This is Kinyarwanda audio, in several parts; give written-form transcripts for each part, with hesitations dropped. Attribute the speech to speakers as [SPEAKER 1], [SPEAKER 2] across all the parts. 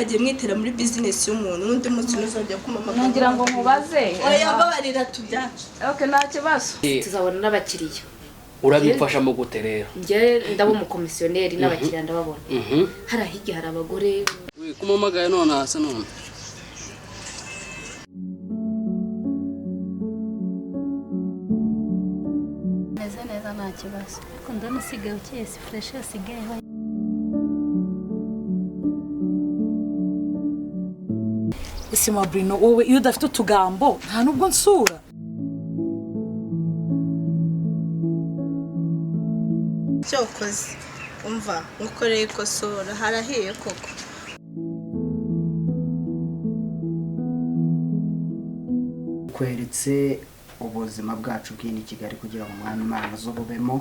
[SPEAKER 1] ntimukajye mwitera muri business y'umuntu n'undi munsi n'uzajya kumama
[SPEAKER 2] ngira ngo mubaze
[SPEAKER 1] oya babarira tubyacu
[SPEAKER 2] okay nta kibazo tuzabona n'abakiriya
[SPEAKER 3] urabifasha mu gute rero
[SPEAKER 2] nge ndabo mu komisioneri n'abakiriya ndababona hari ahigi hari abagore
[SPEAKER 3] kumamagaye none hasa none
[SPEAKER 4] neza nta kibazo ariko ndabona usigaye ukeye fresh usigaye
[SPEAKER 5] Isima Bruno wowe iyo udafite utugambo nta nubwo nsura
[SPEAKER 1] cyokoze umva ngukoreye ikosora harahiye koko
[SPEAKER 6] kweretse ubuzima bwacu bw'ini Kigali kugira ngo umwami Imana zo bubemo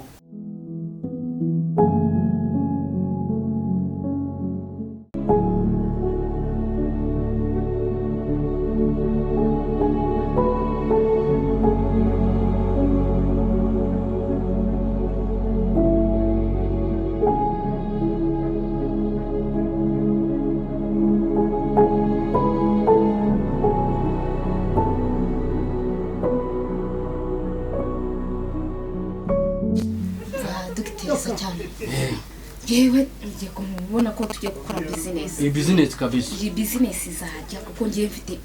[SPEAKER 2] yewe ngiye kumubona ko tugiye gukora business
[SPEAKER 3] business kabisa
[SPEAKER 2] iyi business izajya kuko ngiye mfite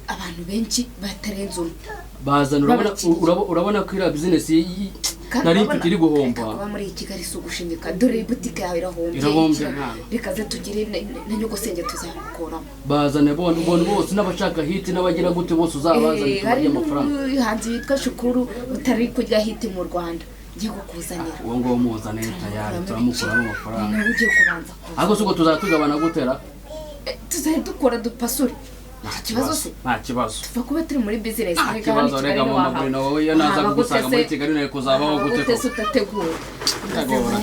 [SPEAKER 2] abantu benshi batarenze
[SPEAKER 3] bazana urabona ko ira business nari mfite iri guhomba
[SPEAKER 2] kuba muri Kigali sugushimika dore boutique yawe irahombye rikaze tugire na nyogosenge tuzamukoramo
[SPEAKER 3] bazana bonne bose n'abashaka hit n'abagira gute bose uzabazana tubaye amafaranga
[SPEAKER 2] hanze yitwa Shukuru utari kujya hit mu Rwanda ngiye kukuzanira
[SPEAKER 3] uwo ngo muzanira tayari turamukuramo amafaranga
[SPEAKER 2] nawe ugiye kubanza
[SPEAKER 3] ahubwo suko tuzatugabana gutera
[SPEAKER 2] tuzaye dukora dupasure ikibazo se
[SPEAKER 3] nta kibazo
[SPEAKER 2] tuva kuba turi muri business
[SPEAKER 3] nta kibazo rega mama Bruno wowe yo naza kugusanga muri Kigali nayo kuzabaho gute ko
[SPEAKER 2] utategura
[SPEAKER 3] ndagobora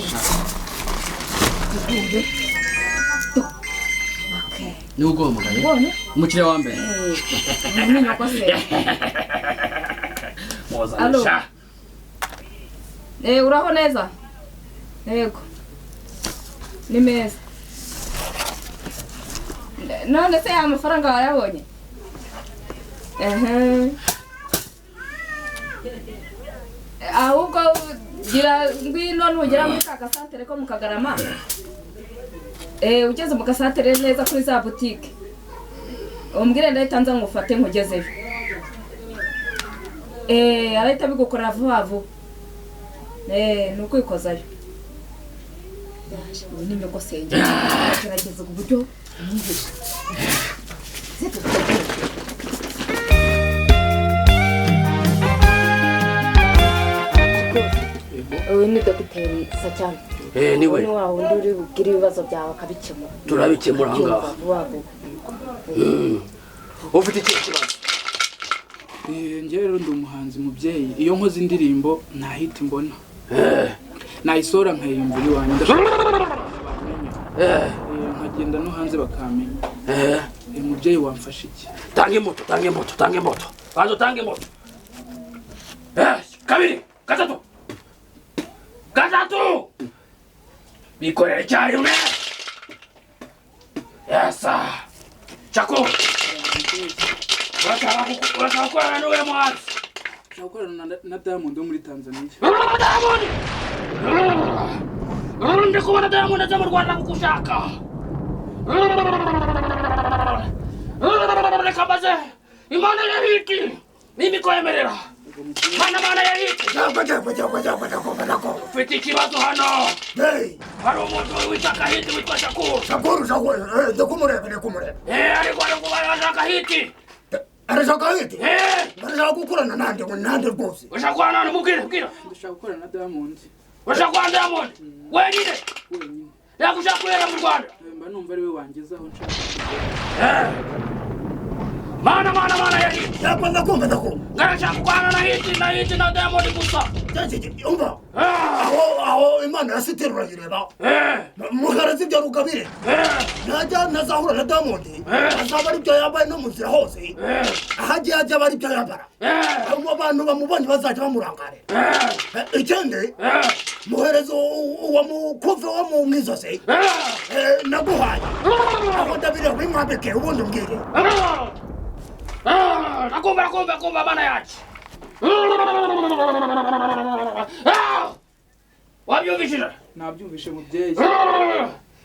[SPEAKER 2] okay
[SPEAKER 3] ni ugomugaye umukire wa mbere
[SPEAKER 2] nini kose
[SPEAKER 3] mozalisha
[SPEAKER 2] uraho neza yego ni meza none se amafaranga warayabonye ahubwo gira ngwino nugera muri ka gasantere ko mu Kagarama ugeze mu gasantere neza kuri za boutique umbwire ndahita nza ngufate nkugezeyo arahita bigukora vuba vuba nuko ikozayo yaje ni nyoko senge gerageza uburyo nyinjije ni dogiteri Sacyane
[SPEAKER 3] niwe
[SPEAKER 2] ni wawe nduri ugira ibibazo byawe akabikemura
[SPEAKER 3] turabikemura ngaho ufite iki kibazo
[SPEAKER 7] njye rero ndi umuhanzi mubyeyi iyo nkoze indirimbo ntahita mbona nayisora nkayumvira iwanjye nkagenda no hanze bakamenya umubyeyi wamfasha iki
[SPEAKER 3] tange moto bazo tange moto kabiri gatatu bikorere cyari umwe yesa chako urashaka n'uwe muhanzi
[SPEAKER 7] gukorana na Diamond wo muri Tanzania
[SPEAKER 3] ndi kubona Diamond aza mu Rwanda kukushaka reka maze imana ya hiti nimikwemerera mana ya hiti ufite ikibazo hano hari umuntu witaka hiti witwa Shakuru
[SPEAKER 8] ndakumureba
[SPEAKER 3] ariko kuba yashaka hiti
[SPEAKER 8] arashaka hiti arashaka gukorana nande rwose
[SPEAKER 3] urashaka gukorana nande mubwire
[SPEAKER 7] ndashaka gukorana na Diamond
[SPEAKER 3] urashaka gukorana na Diamond wenyine nagushaka kurera mu Rwanda
[SPEAKER 7] mba numva ari we wangezaho nshaka
[SPEAKER 3] Mana yahiti.
[SPEAKER 8] Yako ndakumva.
[SPEAKER 3] Ngarashaka kwana na hiti na Diamond gusa.
[SPEAKER 8] Umva. Aho Imana yasiterura yireba. Mugarezi bya rugabire. Najya nazahura na Diamond. Azaba ari byo yambaye no muzira hose. Ajya bari byo yambara. Abo bantu bamubonye bazaje bamurangare. Ikende. Muherezo wa mukuve wa mu mwizose. Naguhaye. Aho ndabire wimwambeke ubundi mbwire.
[SPEAKER 3] Nakumva mana yacu. Wabyumvishije?
[SPEAKER 7] Nabyumvishe mubyeyi.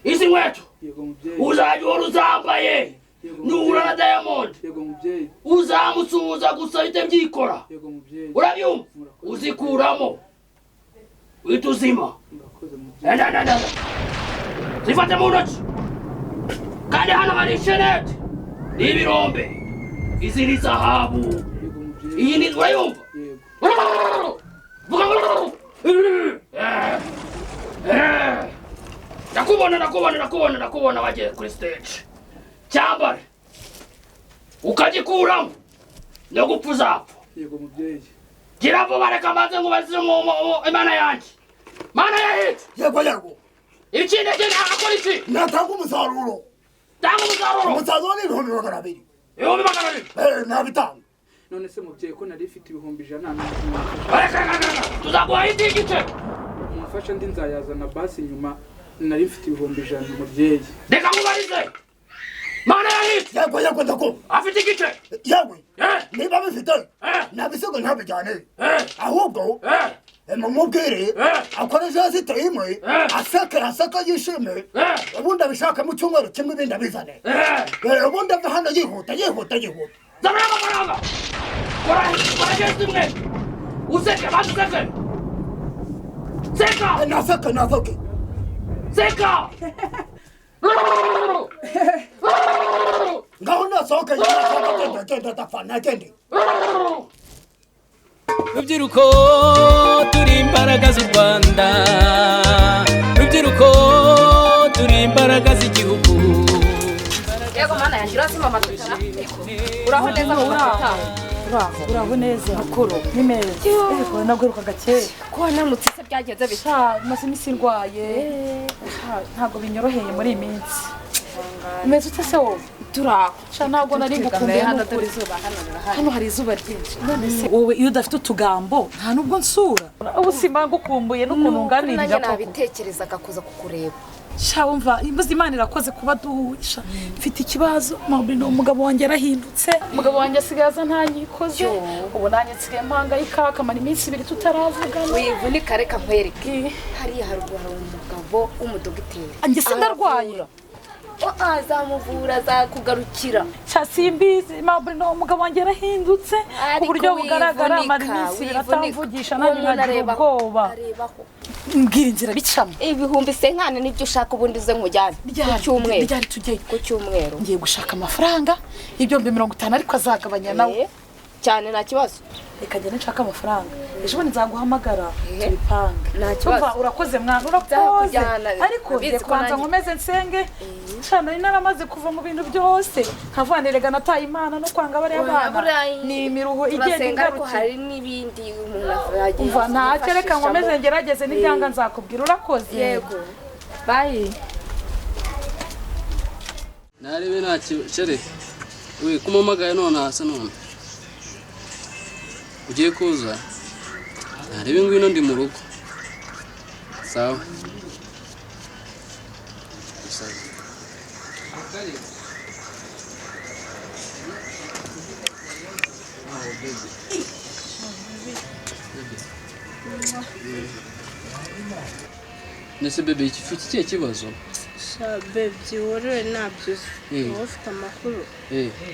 [SPEAKER 3] Izi nkweto
[SPEAKER 7] Yego mubyeyi.
[SPEAKER 3] uzajya uhora uzambaye. Nuhura na Diamond
[SPEAKER 7] Yego mubyeyi.
[SPEAKER 3] uzamusuhuza gusa ahite byikora.
[SPEAKER 7] Yego mubyeyi.
[SPEAKER 3] Urabyumva? Uzikuramo uhita uzima.
[SPEAKER 7] Murakoze mubyeyi.
[SPEAKER 3] Enda zifate mu ntoki. Kandi hano hari ishenete n'ibirombe. Izi ni zahabu.
[SPEAKER 7] Yego mubyeyi.
[SPEAKER 3] Iyi ni urayumva?
[SPEAKER 7] Yego.
[SPEAKER 3] Ndakubona wagiye kuri stage. Cyambare ukagikuramo no gupfa uzapfa.
[SPEAKER 7] Yego mubyeyi.
[SPEAKER 3] Gira vuba reka mbanze ngubaze Imana yanjye. Mana yahiti.
[SPEAKER 8] Yego.
[SPEAKER 3] Ikindi akora iki?
[SPEAKER 8] Natanga umusaruro.
[SPEAKER 3] Tanga umusaruro.
[SPEAKER 8] Umusaruro ni 200.
[SPEAKER 3] Ibihumbi 200.
[SPEAKER 8] Nabitanga.
[SPEAKER 7] None se mubyeyi ko nari mfite ibihumbi 100
[SPEAKER 3] tuzaguha igice.
[SPEAKER 7] Umufasha ndi nzayazana basi nyuma nari mfite ibihumbi 100 mubyeyi.
[SPEAKER 3] Reka ngubarize. Mana yahiti.
[SPEAKER 8] Yego ndakumva.
[SPEAKER 3] Afite igice.
[SPEAKER 8] Yego. Niba bifite. Nabisigo ntabijyane. Ahubwo mumubwire akoresha site imwe asaka yishime ubundi abishaka mu cyumweru kimwe ibindi abizane ubundi ava hano yihuta.
[SPEAKER 3] Zamana amafaranga. Kora gesti mwe. Useke baseke. Seka.
[SPEAKER 8] Nasake.
[SPEAKER 3] Seka.
[SPEAKER 8] Ngaho nasohoka genda tafana gende.
[SPEAKER 9] Rubyiruko turi imbaraga z'u Rwanda. Rubyiruko turi imbaraga z'igihugu.
[SPEAKER 2] Yego mana yanjye urasima amatutara. Uraho neza mu matutara.
[SPEAKER 5] Uraho neza makuru ni meza. Yego nagweruka gake.
[SPEAKER 2] Ko namutse se byagenze
[SPEAKER 5] Sha maze imisi ndwaye. Ntago binyoroheye muri iyi minsi. Umeze ute se wowe?
[SPEAKER 2] turaho.
[SPEAKER 5] Sha ntago nari ngukumbuye
[SPEAKER 2] hano dore izuba
[SPEAKER 5] hano hari izuba ryinshi. None se wowe iyo udafite utugambo nta nubwo nsura. Ubu simba ngukumbuye n'ukuntu nganirira
[SPEAKER 2] ko. Nanjye nabitekerezaga kuza kukureba.
[SPEAKER 5] Sha umva imbuzi Imana irakoze kuba duhuisha. Mfite ikibazo Mabino umugabo wanjye yarahindutse. Umugabo wanjye asigaza ntanyikoze. Ubu nanjye nsigaye mpangayika akamara iminsi 2 tutaravugana.
[SPEAKER 2] Wivunika reka nkwereke. Hariya haruguru umugabo w'umudogiteri.
[SPEAKER 5] Anjye sindarwaye.
[SPEAKER 2] Azamuvura azakugarukira.
[SPEAKER 5] Sha simbizi Mabino umugabo wanjye yarahindutse. Uburyo bugaragara amara iminsi 2 atamvugisha nanjye nkagira ubwoba. Mbwira inzira bicamo.
[SPEAKER 2] Ibihumbi senkane nibyo ushaka ubundi ze nkujyane. Ku cyumweru.
[SPEAKER 5] Ryari tujye
[SPEAKER 2] ku cyumweru.
[SPEAKER 5] Ngiye gushaka amafaranga ibyo 50 ariko azagabanya nawe.
[SPEAKER 2] Cyane nta kibazo.
[SPEAKER 5] Reka njye nshaka amafaranga. Ejo bundi nzaguhamagara tubipanga.
[SPEAKER 2] Nta kibazo.
[SPEAKER 5] Urakoze mwana urakoze. Ariko ngiye kwanza nkomeze nsenge. Cyane naramaze kuva mu bintu byose. Nkavanirega nataye Imana no kwanga bari abana. Ni imiruho igenda
[SPEAKER 2] ingaruka. Hari n'ibindi umuntu afaje.
[SPEAKER 5] Umva nta reka nkomeze ngerageze n'ibyanga nzakubwira urakoze.
[SPEAKER 2] Yego. Bye.
[SPEAKER 9] Narebe chere. We kumamagaye none hasa none. Ugiye kuza? Narebe ngwino ndi mu rugo. Sawa. Nese bebe ifite ikihe kibazo?
[SPEAKER 1] Sha bebe wowe nabyo ufite amakuru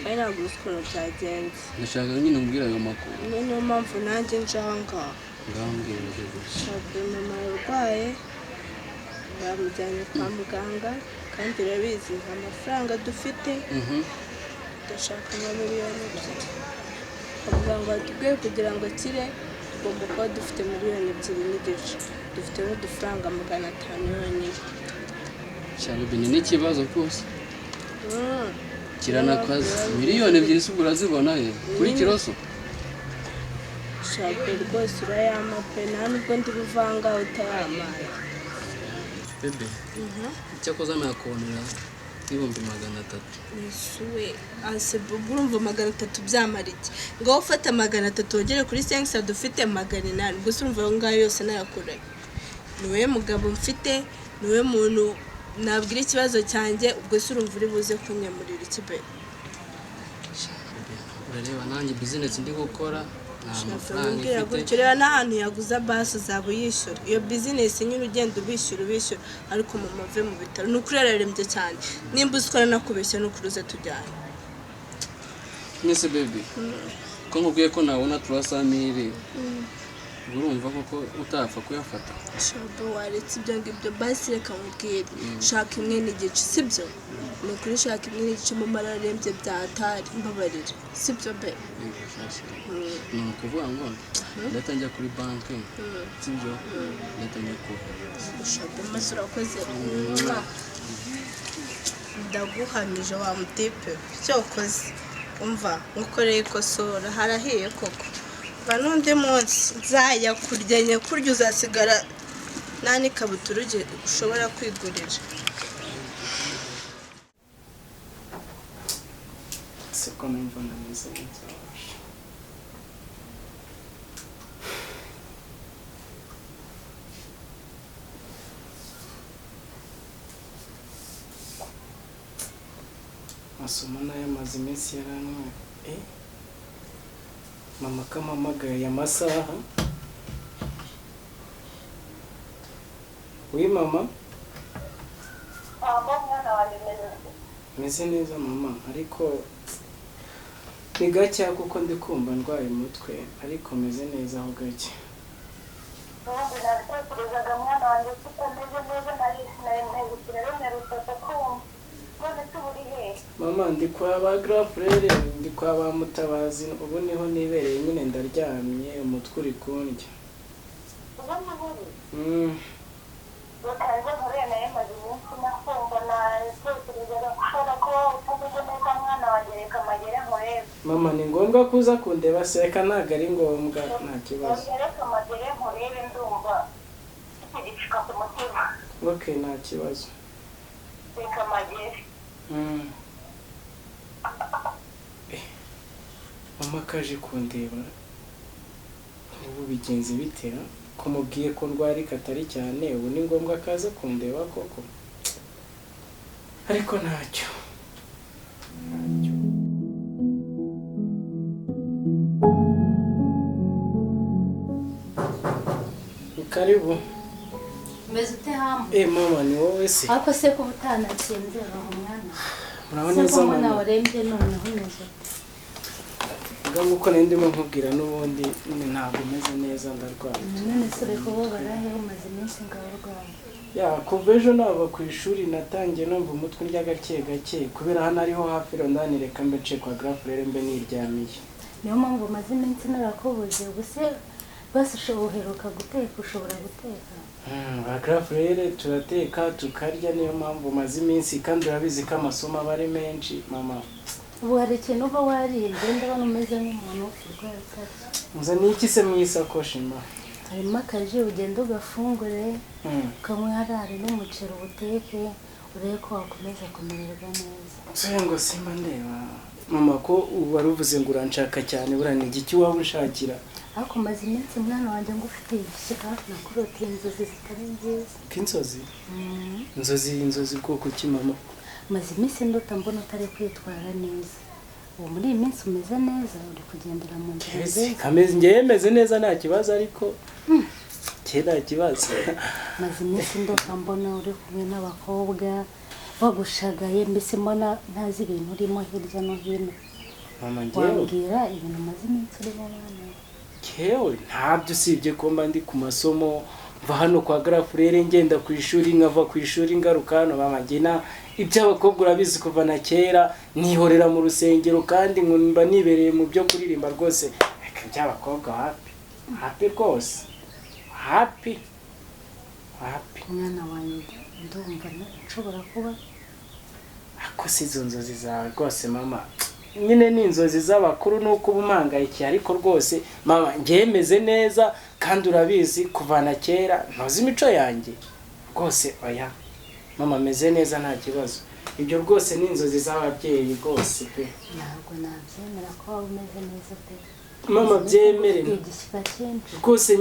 [SPEAKER 1] ari ntabwo ukuntu byagenze.
[SPEAKER 9] Ndashaka nyine umbwira ayo makuru.
[SPEAKER 1] Niyo mpamvu nanjye njanga.
[SPEAKER 9] Ngambwira bebe.
[SPEAKER 1] Sha bebe mama yarwaye bamujyanye kwa muganga kandi urabizi nta mafaranga dufite. Ndashaka nka miliyoni 2. Avuga ngo atubwiye kugira ngo akire tugomba kuba dufite miliyoni 2 n'igice. Dufite n'udufaranga 500 yonyine.
[SPEAKER 9] Cyane bene n'ikibazo rwose. kiranakaze miliyoni 2 se urazibona he kuri kiroso
[SPEAKER 1] shaka rwose urayama pe nta nubwo ndi buvanga utayamaye
[SPEAKER 9] bebe icyakoze nakubonera n'ibihumbi 300
[SPEAKER 1] nisuwe ase urumva 300 byamara iki ngaho ufata 300 wongere kuri 500 dufite 800 gusa urumva aho ngayo yose nayakura niwe mugabo mfite niwe muntu nabwira ikibazo cyanjye ubwo se urumva uri buze kunyamurira ikibe
[SPEAKER 9] urareba nanjye business ndi gukora
[SPEAKER 1] ngira gutyo rero n'ahantu yaguza basi uzaba yishyura iyo business nyine ugenda ubishyura ariko mu mave mu bitaro n'ukuri yararembye cyane nimba uzikora nakubeshya n'ukuruze tujyane
[SPEAKER 9] Nese baby ko nkubwiye ko nabona 300,000 urumva koko utapfa kuyafata
[SPEAKER 1] shabo waretse ibyo ngibyo basi reka mubwire shaka imwe n'igice sibyo ni ukuri shaka imwe n'igice mu mararembye bya atari mbabarira sibyo be
[SPEAKER 9] ni ukuvuga ngo ndahita njya kuri banki sibyo ndahita njya ku
[SPEAKER 1] shabo maze urakoze ndaguhamije wa mutipe cyokoze umva nkukoreye ikosora harahiye koko n'undi munsi nzajya kurya nyakurya uzasigara nta n'ikabutura ushobora kwigurira
[SPEAKER 7] siko numva ndameze neza masomo nayo amaze iminsi yarantwaye mama kamamagaye amasaha wi mama meze neza mama ariko ni gake kuko ndi kumva ndwaye umutwe ariko meze neza aho gake mama ndi kwa ba grafrere ndi kwa ba mutabazi ubu niho nibereye nyine ndaryamye umutwe uri kundya mama ni ngombwa kuza kundeba seka ntago ari ngombwa nta kibazo okay nta kibazo mama kaje kundeba ubu bigenze bitera kumubwiye ko ndwari katari cyane ubu ni ngombwa kaza kundeba koko ariko ntacyo karibu
[SPEAKER 4] meze ute hamwe
[SPEAKER 7] mama ni wowe se
[SPEAKER 4] ariko se ko utanakinze aho mwana
[SPEAKER 7] muraho neza mama
[SPEAKER 4] nawe rembe noneho neza
[SPEAKER 7] nguko ndimo nkubwira n'ubundi ntabwo meze neza ndarwaye
[SPEAKER 4] none se reko bo barahe umaze iminsi ngabarwaye
[SPEAKER 7] ya kuva ejo nava ku ishuri natangiye numva umutwe ndya gake gake kubera hano ariho hafi rondani reka mbe nce kwa grafrere mbe niryamiye
[SPEAKER 4] niyo mpamvu umaze iminsi narakubuze ubuse basi uheruka guteka ushobora guteka
[SPEAKER 7] ba grafrere turateka tukarya niyo mpamvu umaze iminsi kandi urabizi ko amasomo aba ari menshi mama
[SPEAKER 4] ubu hari ikintu uba wariye ndabona umeze nk'umuntu urwaye atari
[SPEAKER 7] uza n'iki se mu isakoshi ma
[SPEAKER 4] harimo akaji ugenda ugafungure ukamwe harari n'umuceri ubuteke urebe ko wakomeza kumererwa neza
[SPEAKER 7] se ngo simba ndeba mama ko wari uvuze ngo uranshaka cyane burane igiki waba ushakira
[SPEAKER 4] ariko maze iminsi mwana wanjye ngo ufite igishyika nakurota inzozi zitari nziza
[SPEAKER 7] k'inzozi inzozi bwoko ki mama
[SPEAKER 4] maze iminsi ndota mbona utari kwitwara neza ubu muri iyi minsi umeze neza uri kugendera mu nzira nziza
[SPEAKER 7] njyewe meze neza nta kibazo ariko nta kibazo
[SPEAKER 4] maze iminsi ndota mbona uri kumwe n'abakobwa bagushagaye mbese mbona ntazi ibintu urimo hirya no hino
[SPEAKER 7] mama njyewe
[SPEAKER 4] wambwira ibintu maze iminsi urimo mwana
[SPEAKER 7] kewe ntabyo usibye ko mba ndi ku masomo mva hano kwa grafrere ngenda ku ishuri nkava ku ishuri ngaruka hano mama ngena iby'abakobwa urabizi kuva na kera nihorera mu rusengero kandi mba nibereye mu byo kuririmba rwose reka iby'abakobwa happy rwose happy
[SPEAKER 4] mwana wanjye ndumva nshobora kuba
[SPEAKER 7] ako si izo nzozi zawe rwose mama nyine ni inzozi z'abakuru nuko ubumangayikiye ariko rwose mama ngemeze neza kandi urabizi kuvana kera ntozi imico yanjye rwose oya mama meze neza nta kibazo ibyo rwose ni inzozi z'ababyeyi rwose pe
[SPEAKER 4] ntabwo nabyemera ko waba umeze neza pe
[SPEAKER 7] mama byemere rwose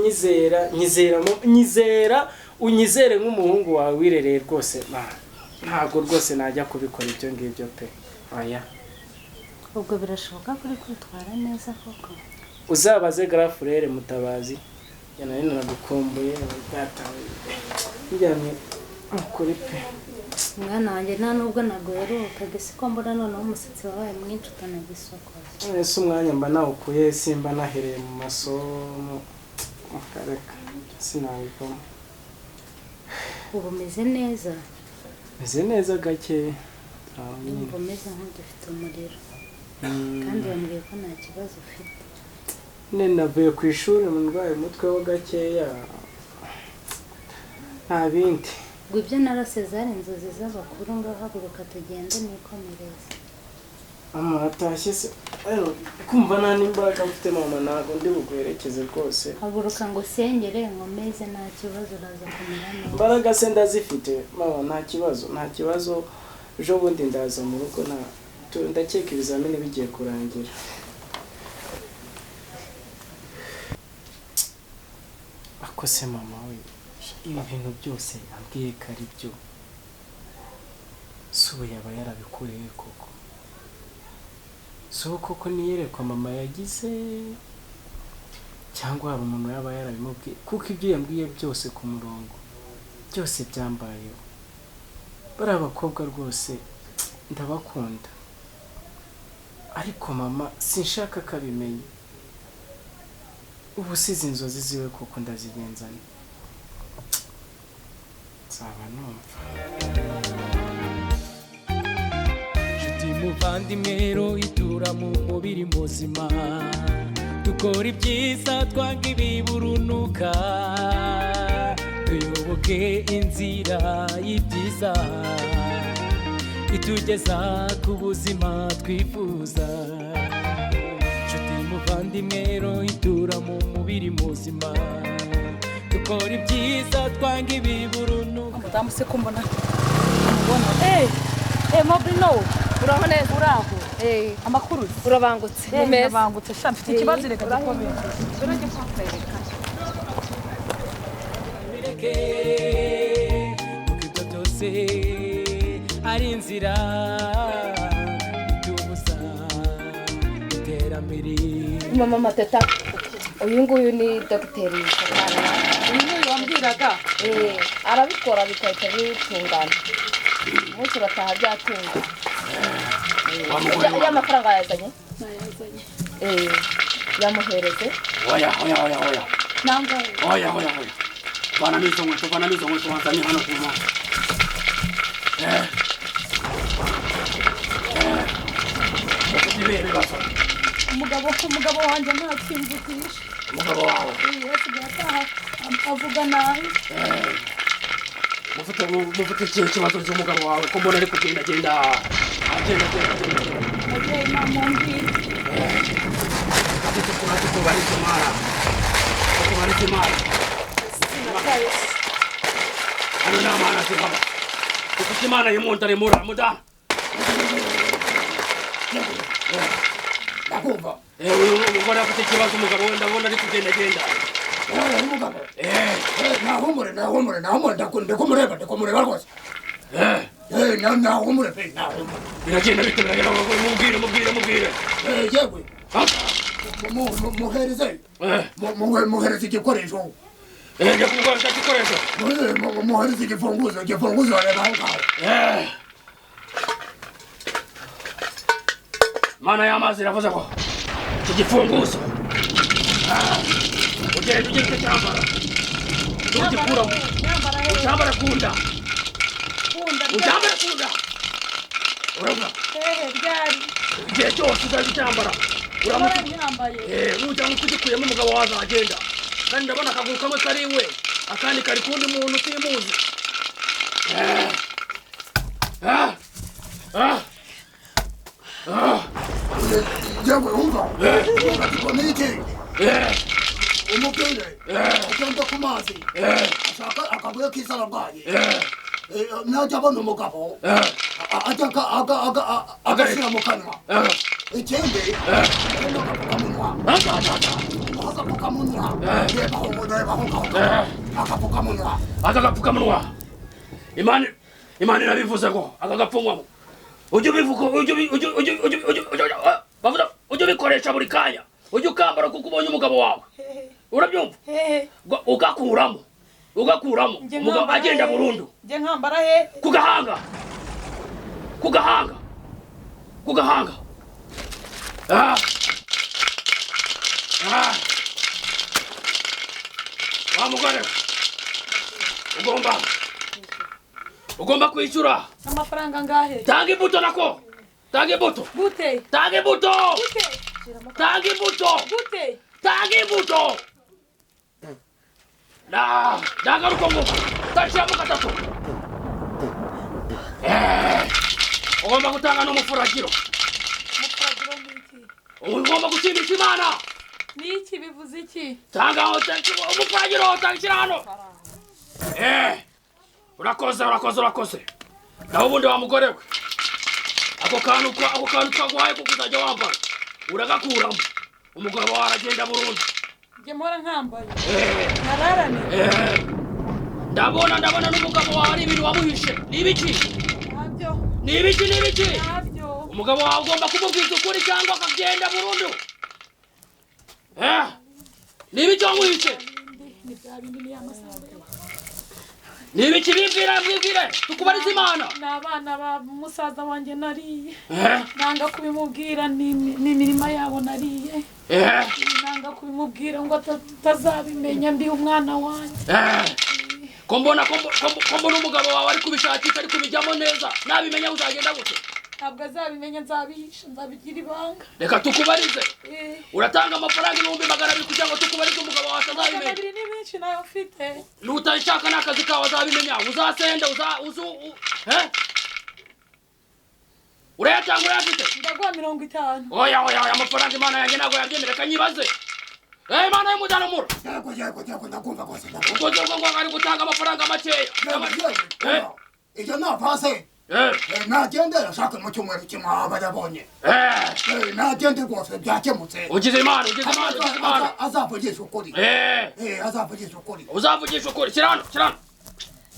[SPEAKER 7] nyizera unyizere nk'umuhungu wawe wirereye rwose ntabwo rwose najya kubikora ibyo ngibyo pe oya
[SPEAKER 4] ubwo birashoboka ko uri kwitwara neza koko
[SPEAKER 7] uzabaze Garafurere Mutabazi yana nina nagukumbuye datawe njyamye ukuri pe
[SPEAKER 4] mwana wanjye nta nubwo naguheruka gese ko mbona noneho umusatsi wabaye mwinshi utanagisokoza
[SPEAKER 7] ese umwanya mba nawukuye simba nahereye mu masomo akareka sinabivamo
[SPEAKER 4] ubu umeze neza
[SPEAKER 7] meze neza gake
[SPEAKER 4] ubu umeze nk'udufite umuriro kandi wambwiye ko nta kibazo ufite
[SPEAKER 7] navuye ku ishuri ndwaye umutwe wo gakeya nta bindi
[SPEAKER 4] ngo ibyo narose zari inzozi z'abakuru ngo haguruka tugende nikomereze
[SPEAKER 7] mama atashye se kumva nta n'imbaraga mfite mama ntabwo ndi buguherekeze rwose
[SPEAKER 4] haguruka ngo sengere nkomeze nta kibazo uraza kumera neza
[SPEAKER 7] imbaraga se ndazifite mama nta kibazo ejo bundi ndaza mu rugo ndakeka ibizamini bigiye kurangira ako se mama we ibi bintu byose yambwiye ko ari byo si ubu yaba yarabikuye koko si ubu koko niyerekwa mama yagize cyangwa hari umuntu yaba yarabimubwiye kuko ibyo yambwiye byose ku murongo byose byambayeho bari abakobwa rwose ndabakunda ariko mama sinshaka ko abimenya ubu size inzozi ziwe kuko ndazigenzana nzaba numva
[SPEAKER 10] nshuti muvandimwe ro itura mu mubiri muzima dukora ibyiza twanga ibiburunuka tuyoboke inzira y'ibyiza itugeza ku buzima twifuza nshuti muvandimwe ro itura mu mubiri muzima dukora ibyiza twanga ibiburunuka
[SPEAKER 5] umudamu se ko mbona Mobrino uraho neza uraho amakuru
[SPEAKER 11] urabangutse
[SPEAKER 5] neza urabangutse sha mfite ikibazo reka dukomeye dore njye kwakwereka
[SPEAKER 10] bireke ukibyo byose ari inzira itubuza iterambere
[SPEAKER 11] mama mateta uyu nguyu ni dogiteri Sakana
[SPEAKER 5] uyu wambwiraga
[SPEAKER 11] arabikora bikahita bitungana umunsi bataha byatunga y'amafaranga yazanye yamuhereze
[SPEAKER 3] oya
[SPEAKER 5] nanga
[SPEAKER 3] oya bana mizo nkweto wanzanye hano kuma
[SPEAKER 5] umugabo wanjye nta kimvugisha
[SPEAKER 3] umugabo wawe
[SPEAKER 5] wese yataha avuga nabi
[SPEAKER 3] mufite ikibazo cy'umugabo wawe ko mbona ari kugenda agenda hano nta mana zihaba kuko imana y'imunda remura muda
[SPEAKER 8] ndakumva
[SPEAKER 3] ubona afite ikibazo umugabo we ndabona ari kugenda
[SPEAKER 8] umugabo nahumure ndikumureba rwose nahumure pe nahumure
[SPEAKER 3] biragenda bite mubwire
[SPEAKER 8] yewe muhereze igikoresho
[SPEAKER 3] njya kugukoresha igikoresho
[SPEAKER 8] muhereze igifunguzo wareba aho ngaho
[SPEAKER 3] mana y'amazi iravuze ko iki gifunguzo ugenda ugira icyo cyambara ugikuramo ucyambara kunda urabona igihe cyose uzajya ucyambara nujya nk'utugikuyemo umugabo wazagenda kandi ndabona akaguru kamwe kari iwe akandi kari kundi muntu utimuzi
[SPEAKER 8] yewe umva ngo niki umubwire ugenda ku mazi ashaka akabuye k'isarabwayi najya abona umugabo ajya agashyira mu kanwa ikindi agapfukamunwa
[SPEAKER 3] agapfukamunwa imana irabivuze ngo agagapfunwamo ujye ubikoresha buri kanya ujye ukambara kuko ubonye umugabo wawe urabyumva ugakuramo umugabo agenda burundu
[SPEAKER 5] njye nkambara he
[SPEAKER 3] ku gahanga wa mugore ugomba kwishyura
[SPEAKER 5] amafaranga ngahe
[SPEAKER 3] tanga imbuto nako tanga imbuto
[SPEAKER 5] gute
[SPEAKER 3] tanga imbuto
[SPEAKER 5] gute
[SPEAKER 3] tanga imbuto
[SPEAKER 5] gute
[SPEAKER 3] tanga imbuto ndagaruka ngo tashyiramo gatatu ugomba gutanga n'umufuragiro ugomba gushimisha imana
[SPEAKER 5] niki bivuze iki
[SPEAKER 3] tanga umufuragiro tangishyira hano urakoze naho ubundi wa mugore we ako kantu twaguhaye ko kuzajya wambara uragakuramo umugabo wawe aragenda burundu
[SPEAKER 5] njye mpora nkambaye nararane
[SPEAKER 3] ndabona n'umugabo wawe ari ibintu wamuhishe ni ibiki umugabo wawe ugomba kumubwiza ukuri cyangwa akagenda burundu ni ibiki wamuhishe ni ibiki bibwire tukubariza imana
[SPEAKER 5] ni abana ba musaza wanjye nariye nanga kubimubwira ni imirima yabo nariye nanga kubimubwira ngo atazabimenya ndi umwana wanjye
[SPEAKER 3] ko mbona umugabo wawe ari kubishakisha ari kubijyamo neza nabimenya uzagenda gute
[SPEAKER 5] ntabwo azabimenya nzabihisha nzabigira ibanga
[SPEAKER 3] reka tukubarize uratanga amafaranga 200,000 kugira ngo tukubarize umugabo wawe atazabimenya
[SPEAKER 5] 200 ni menshi nayo mfite
[SPEAKER 3] nutashaka n'akazi kawe azabimenya uzasenda urayatanga urayafite
[SPEAKER 5] ndaguha 50
[SPEAKER 3] oya amafaranga imana yanjye ntabwo yabyemera kanyibaze imana y'umujyana mura
[SPEAKER 8] yego ndakumva rwose
[SPEAKER 3] ukoze ngo ari gutanga amafaranga makeya
[SPEAKER 8] iyo navase nagendera ashaka mu cyumweru kimwe aba yabonye nagende rwose byakemutse
[SPEAKER 3] ugize imana
[SPEAKER 8] azavugisha ukuri
[SPEAKER 3] uzavugisha ukuri shyira hano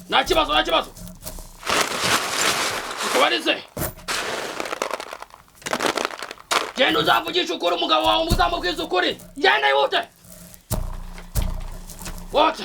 [SPEAKER 3] nta kibazo tukubarize genda uzavugisha ukuri umugabo wawe uzamubwiza ukuri genda yihute wote